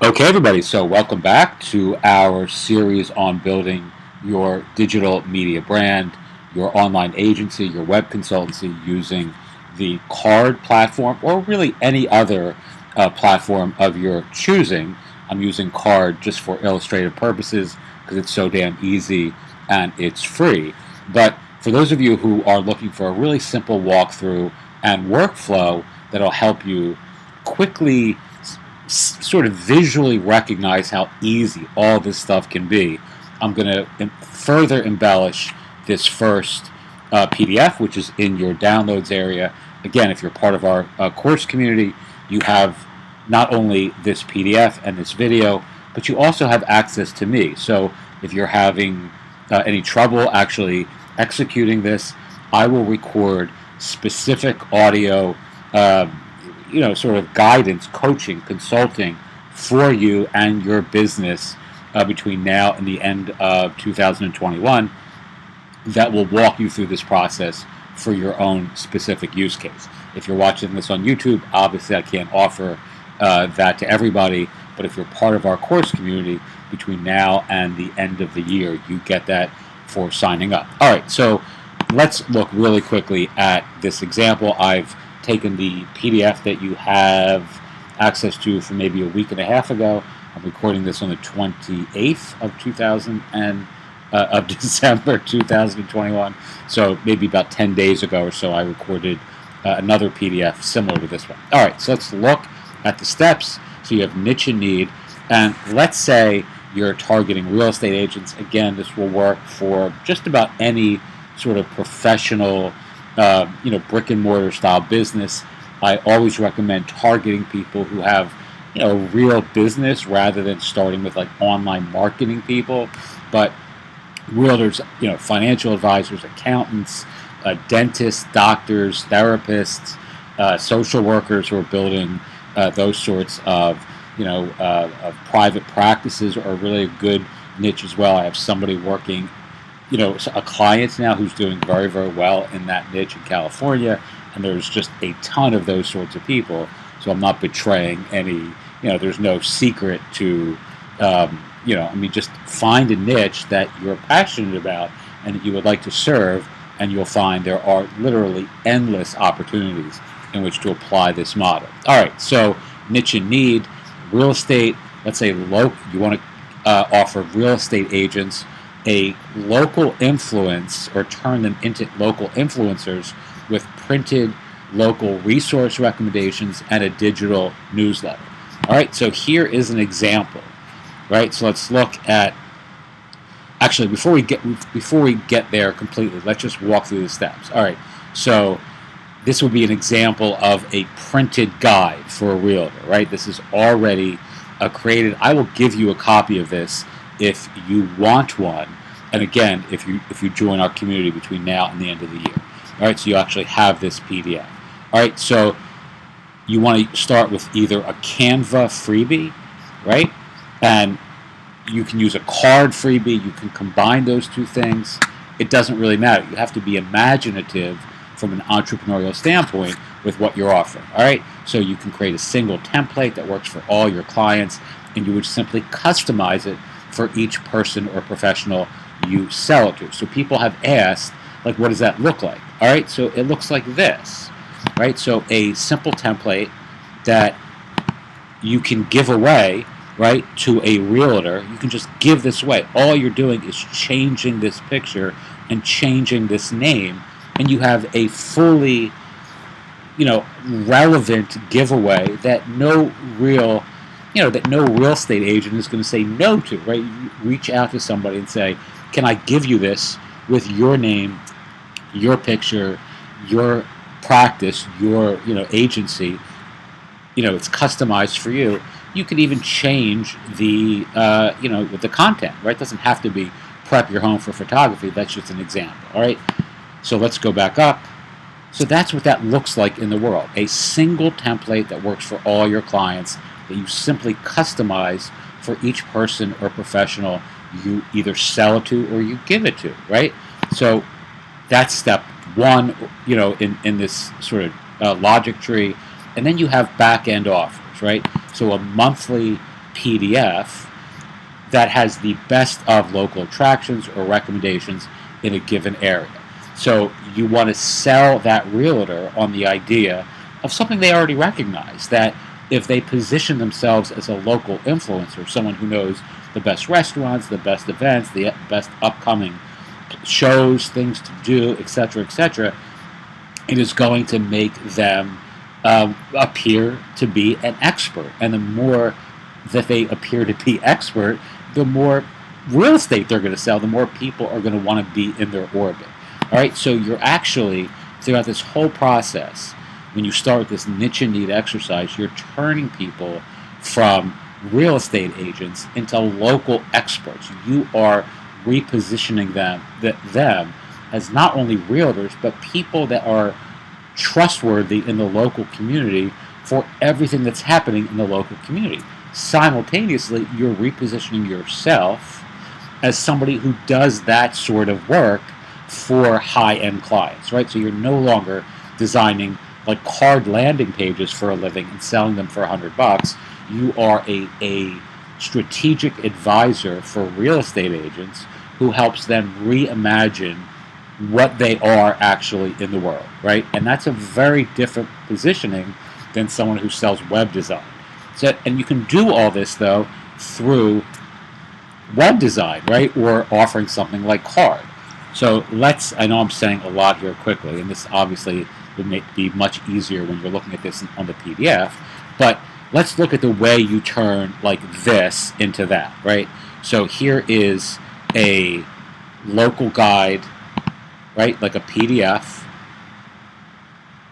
Okay, everybody, so welcome back to our series on building your digital media brand, your online agency, your web consultancy using the CARRD platform or really any other platform of your choosing. I'm using CARRD just for illustrative purposes because it's so damn easy and it's free. But for those of you who are looking for a really simple walkthrough and workflow that'll help you quickly sort of visually recognize how easy all this stuff can be, I'm going to further embellish this first PDF, which is in your downloads area. Again, if you're part of our course community, you have not only this PDF and this video, but you also have access to me. So if you're having any trouble actually executing this, I will record specific audio sort of guidance, coaching, consulting for you and your business between now and the end of 2021 that will walk you through this process for your own specific use case. If you're watching this on YouTube, obviously I can't offer that to everybody, but if you're part of our course community between now and the end of the year, you get that for signing up. All right, so let's look really quickly at this example. I've taken the PDF that you have access to from maybe a week and a half ago. I'm recording this on the 28th of December 2021. So maybe about 10 days ago or so, I recorded another PDF similar to this one. All right, so let's look at the steps. So you have niche and need, and let's say you're targeting real estate agents. Again, this will work for just about any sort of professional brick and mortar style business. I always recommend targeting people who have real business rather than starting with like online marketing people. But realtors, financial advisors, accountants, dentists, doctors, therapists, social workers who are building those sorts of private practices are really a good niche as well. I have somebody working a client now who's doing very, very well in that niche in California, and there's just a ton of those sorts of people. So I'm not betraying any, there's no secret to, just find a niche that you're passionate about and that you would like to serve, and you'll find there are literally endless opportunities in which to apply this model. All right, so niche and need, real estate, let's say you want to offer real estate agents a local influence or turn them into local influencers with printed local resource recommendations and a digital newsletter. All right, so here is an example, right? So let's look at, actually, before we get there completely, let's just walk through the steps. All right, so this would be an example of a printed guide for a realtor, right? This is already created. I will give you a copy of this if you want one, and again, if you join our community between now and the end of the year. All right, so you actually have this PDF. All right, so you want to start with either a Canva freebie, right? And you can use a CARRD freebie. You can combine those two things. It doesn't really matter. You have to be imaginative from an entrepreneurial standpoint with what you're offering. All right, so you can create a single template that works for all your clients, and you would simply customize it for each person or professional you sell it to. So people have asked, like, what does that look like? All right, so it looks like this, right? So a simple template that you can give away, right, to a realtor. You can just give this away. All you're doing is changing this picture and changing this name, and you have a fully, relevant giveaway that no real estate agent is going to say no to, right? You reach out to somebody and say, can I give you this with your name, your picture, your practice, your agency? It's customized for you. You can even change the with the content, right? It doesn't have to be prep your home for photography. That's just an example. All right, so let's go back up. So that's what that looks like in the world. A single template that works for all your clients that you simply customize for each person or professional you either sell it to or you give it to, right? So that's step one, in this sort of logic tree. And then you have back-end offers, right? So a monthly PDF that has the best of local attractions or recommendations in a given area. So you want to sell that realtor on the idea of something they already recognize, that if they position themselves as a local influencer, someone who knows the best restaurants, the best events, the best upcoming shows, things to do, etc., it is going to make them appear to be an expert. And the more that they appear to be expert, the more real estate they're going to sell, the more people are going to want to be in their orbit. All right, so you're actually, throughout this whole process, when you start with this niche and need exercise, you're turning people from real estate agents into local experts. You are repositioning them as not only realtors, but people that are trustworthy in the local community for everything that's happening in the local community. Simultaneously, you're repositioning yourself as somebody who does that sort of work for high-end clients, right? So you're no longer designing like CARRD landing pages for a living and selling them for $100. You are a strategic advisor for real estate agents who helps them reimagine what they are actually in the world, right? And that's a very different positioning than someone who sells web design. So, and you can do all this, though, through web design, right? Or offering something like CARRD. So I know I'm saying a lot here quickly, and this obviously would be much easier when you're looking at this on the PDF, but let's look at the way you turn like this into that, right? So here is a local guide, right? Like a PDF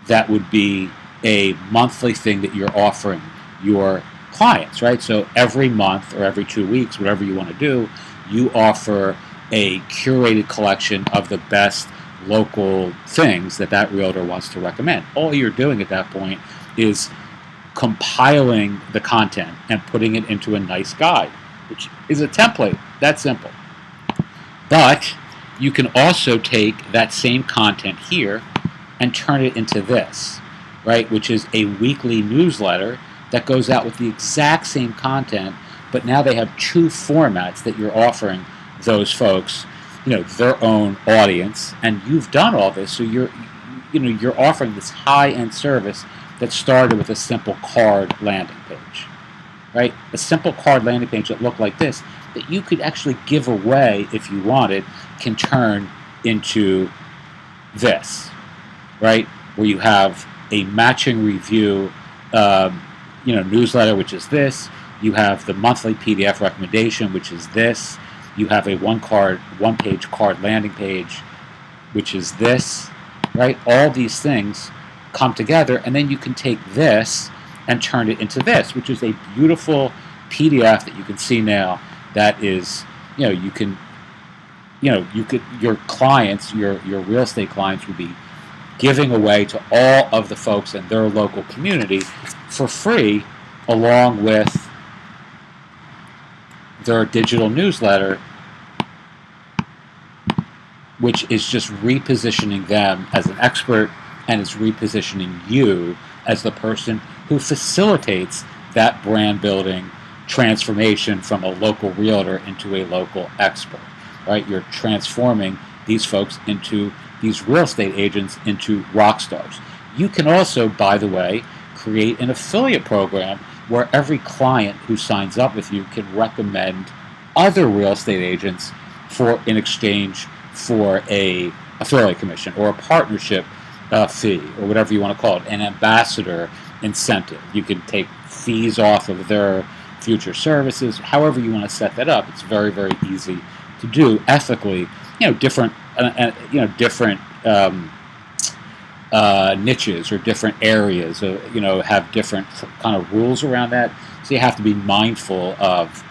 that would be a monthly thing that you're offering your clients, right? So every month or every 2 weeks, whatever you want to do, you offer a curated collection of the best local things that realtor wants to recommend. All you're doing at that point is compiling the content and putting it into a nice guide, which is a template. That's simple. But you can also take that same content here and turn it into this, right? Which is a weekly newsletter that goes out with the exact same content, but now they have two formats that you're offering those folks, their own audience, and you've done all this, so you're offering this high-end service that started with a simple CARRD landing page, right? A simple CARRD landing page that looked like this, that you could actually give away if you wanted, can turn into this, right? Where you have a matching review, newsletter, which is this. You have the monthly PDF recommendation, which is this. You have a one-page CARRD landing page, which is this, right? All these things come together, and then you can take this and turn it into this, which is a beautiful PDF that you can see now. That is, your clients, your real estate clients would be giving away to all of the folks in their local community for free, along with their digital newsletter, which is just repositioning them as an expert, and it's repositioning you as the person who facilitates that brand building transformation from a local realtor into a local expert, right? You're transforming these folks into these real estate agents into rock stars. You can also, by the way, create an affiliate program where every client who signs up with you can recommend other real estate agents in exchange for a affiliate commission or a partnership fee, or whatever you want to call it, an ambassador incentive. You can take fees off of their future services, however you want to set that up. It's very, very easy to do ethically. Different niches or different areas, have different kind of rules around that. So you have to be mindful of,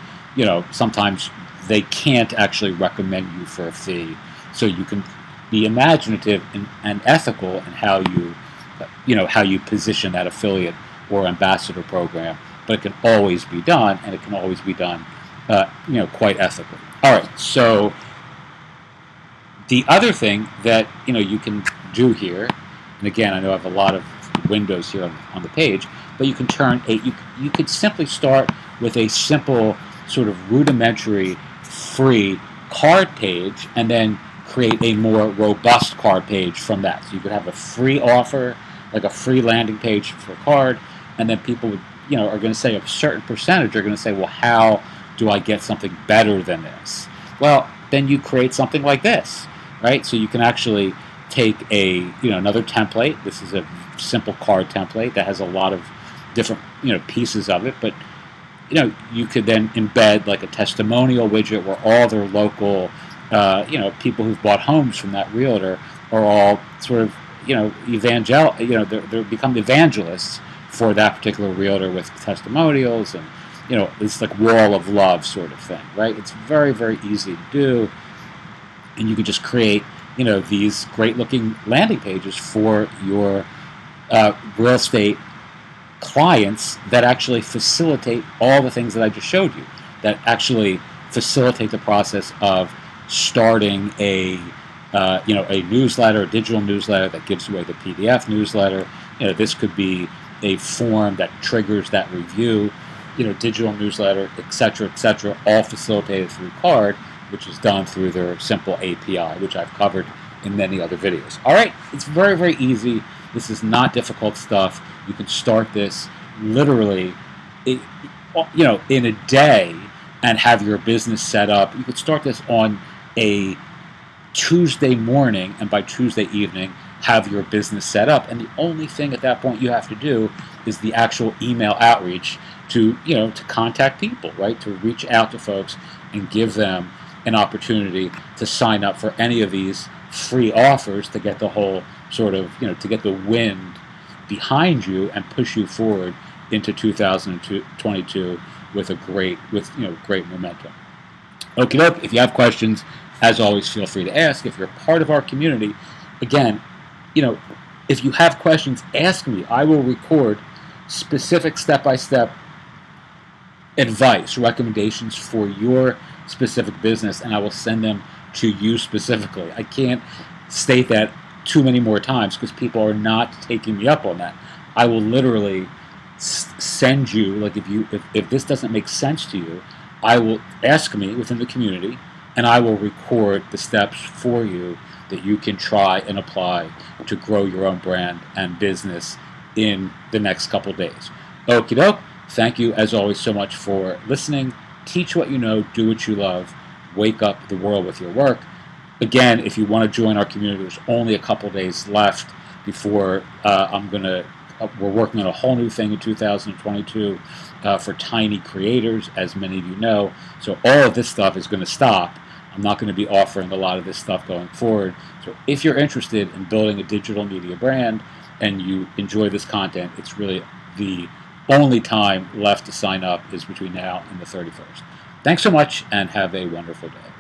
sometimes they can't actually recommend you for a fee. So you can be imaginative and ethical in how you position that affiliate or ambassador program. But it can always be done, and it can always be done, quite ethically. All right. So the other thing that you can do here, and again, I know I have a lot of windows here on the page, but you can you could simply start with a simple sort of rudimentary free card page, and then create a more robust card page from that. So you could have a free offer, like a free landing page for card, and then people would, are going to say a certain percentage are going to say, well, how do I get something better than this? Well, then you create something like this, right? So you can actually take another template. This is a simple card template that has a lot of different, pieces of it, but you could then embed like a testimonial widget where all their local, people who've bought homes from that realtor are all sort of, they're become evangelists for that particular realtor with testimonials and, it's like wall of love sort of thing, right? It's very, very easy to do, and you can just create, these great looking landing pages for your real estate clients that actually facilitate all the things that I just showed you, that actually facilitate the process of starting a newsletter, a digital newsletter that gives away the PDF newsletter. This could be a form that triggers that review, digital newsletter, etc., all facilitated through CARRD, which is done through their simple API, which I've covered in many other videos. All right, it's very, very easy. This is not difficult stuff. You can start this literally, in a day and have your business set up. You could start this on a Tuesday morning, and by Tuesday evening, have your business set up. And the only thing at that point you have to do is the actual email outreach to contact people, right? To reach out to folks and give them an opportunity to sign up for any of these free offers to get the whole sort of, to get the wind behind you and push you forward into 2022 with great momentum. Okay, look, if you have questions, as always, feel free to ask. If you're part of our community, again, if you have questions, ask me. I will record specific step-by-step advice, recommendations for your specific business, and I will send them to you specifically. I can't state that too many more times because people are not taking me up on that. I will literally send you, like if this doesn't make sense to you, I will ask me within the community, and I will record the steps for you that you can try and apply to grow your own brand and business in the next couple days. Okie doke. Thank you, as always, so much for listening. Teach what you know, do what you love, wake up the world with your work. Again, if you want to join our community, there's only a couple days left before we're working on a whole new thing in 2022 for tiny creators, as many of you know. So all of this stuff is going to stop. I'm not going to be offering a lot of this stuff going forward. So if you're interested in building a digital media brand and you enjoy this content, it's really the only time left to sign up is between now and the 31st. Thanks so much, and have a wonderful day.